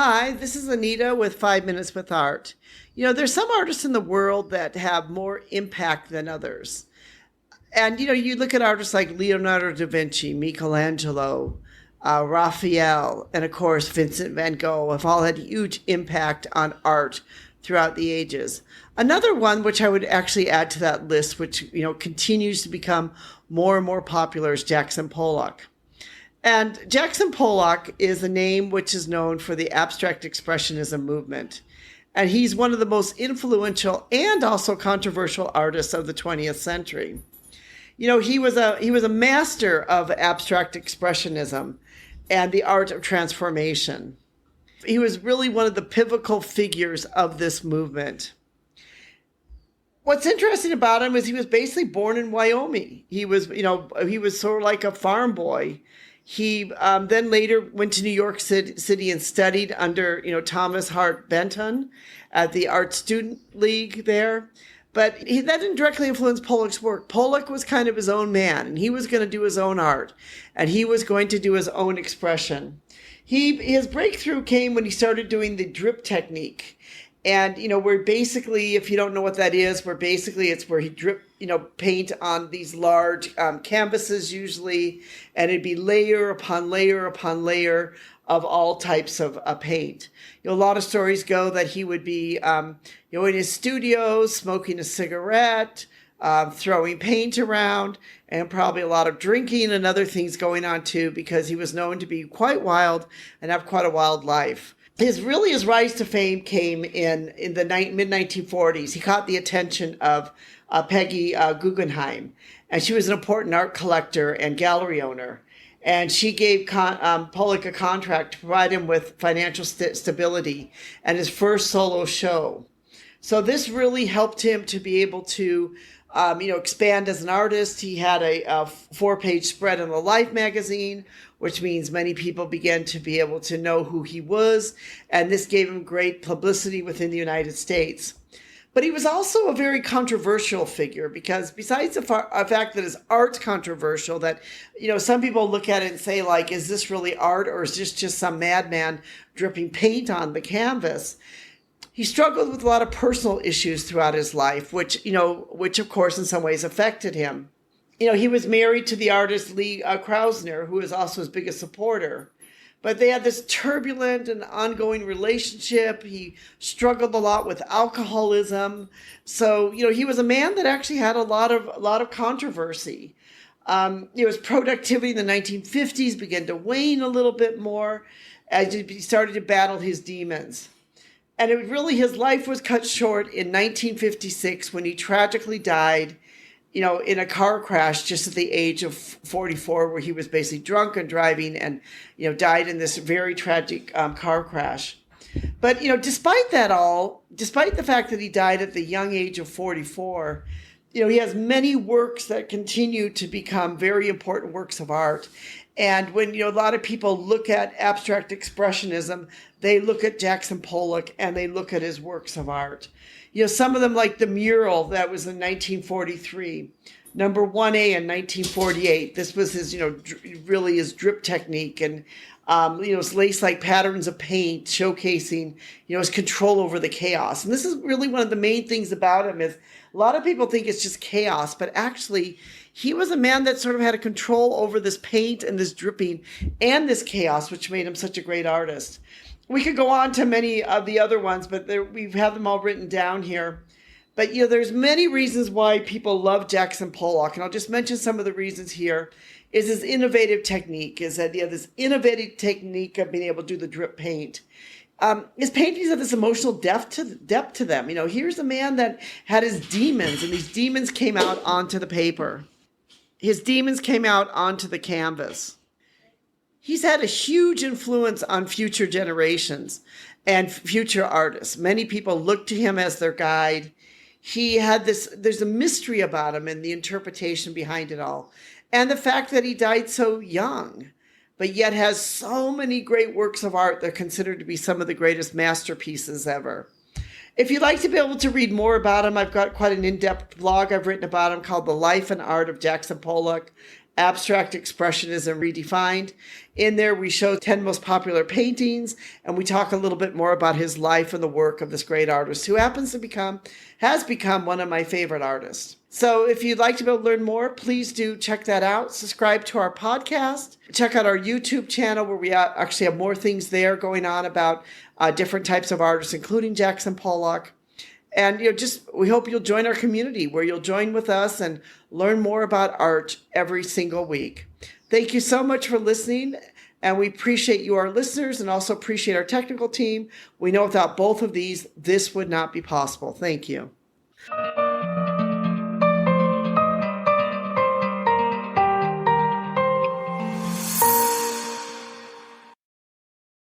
Hi, this is Anita with 5 Minutes with Art. There's some artists in the world that have more impact than others. And, you look at artists like Leonardo da Vinci, Michelangelo, Raphael, and of course, Vincent van Gogh have all had huge impact on art throughout the ages. Another one, which I would actually add to that list, which, continues to become more and more popular, is Jackson Pollock. And Jackson Pollock is a name which is known for the Abstract Expressionism movement. And he's one of the most influential and also controversial artists of the 20th century. He was a master of abstract expressionism and the art of transformation. He was really one of the pivotal figures of this movement. What's interesting about him is he was basically born in Wyoming. He was sort of like a farm boy. He then later went to New York City and studied under, Thomas Hart Benton at the Art Student League there. But that didn't directly influence Pollock's work. Pollock was kind of his own man, and he was going to do his own art, and he was going to do his own expression. His breakthrough came when he started doing the drip technique. And, where basically, if you don't know what that is, it's where he drip, paint on these large canvases usually, and it'd be layer upon layer upon layer of all types of paint. A lot of stories go that he would be, in his studio, smoking a cigarette, throwing paint around, and probably a lot of drinking and other things going on too, because he was known to be quite wild and have quite a wild life. His rise to fame came in the mid-1940s. He caught the attention of Peggy Guggenheim, and she was an important art collector and gallery owner. And she gave Pollock a contract to provide him with financial stability and his first solo show. So this really helped him to be able to, expand as an artist. He had a 4-page spread in the Life magazine, which means many people began to be able to know who he was. And this gave him great publicity within the United States. But he was also a very controversial figure because besides the fact that his art's controversial, that, some people look at it and say, like, is this really art or is this just some madman dripping paint on the canvas? He struggled with a lot of personal issues throughout his life, which of course in some ways affected him. He was married to the artist Lee Krasner, who is also his biggest supporter. But they had this turbulent and ongoing relationship. He struggled a lot with alcoholism. So, he was a man that actually had a lot of controversy. His productivity in the 1950s began to wane a little bit more as he started to battle his demons. And his life was cut short in 1956 when he tragically died, in a car crash just at the age of 44, where he was basically drunk and driving and, died in this very tragic car crash. But, despite the fact that he died at the young age of 44, he has many works that continue to become very important works of art. And when, a lot of people look at abstract expressionism, they look at Jackson Pollock and they look at his works of art. Some of them, like the mural that was in 1943, number 1A in 1948. This was his, really his drip technique and, his lace-like patterns of paint showcasing, his control over the chaos. And this is really one of the main things about him is a lot of people think it's just chaos, but actually he was a man that sort of had a control over this paint and this dripping and this chaos, which made him such a great artist. We could go on to many of the other ones, but we have them all written down here. But, there's many reasons why people love Jackson Pollock. And I'll just mention some of the reasons here. Is his innovative technique, is that this innovative technique of being able to do the drip paint. His paintings have this emotional depth to them. Here's a man that had his demons, and these demons came out onto the paper. His demons came out onto the canvas. He's had a huge influence on future generations and future artists. Many people look to him as their guide. There's a mystery about him and the interpretation behind it all. And the fact that he died so young, but yet has so many great works of art that are considered to be some of the greatest masterpieces ever. If you'd like to be able to read more about him, I've got quite an in-depth blog I've written about him called The Life and Art of Jackson Pollock. Abstract Expressionism Redefined. In there, we show 10 most popular paintings, and we talk a little bit more about his life and the work of this great artist who has become one of my favorite artists. So if you'd like to be able to learn more, please do check that out. Subscribe to our podcast. Check out our YouTube channel where we actually have more things there going on about different types of artists, including Jackson Pollock. And we hope you'll join our community where you'll join with us and learn more about art every single week. Thank you so much for listening. And we appreciate you, our listeners, and also appreciate our technical team. We know without both of these, this would not be possible. Thank you.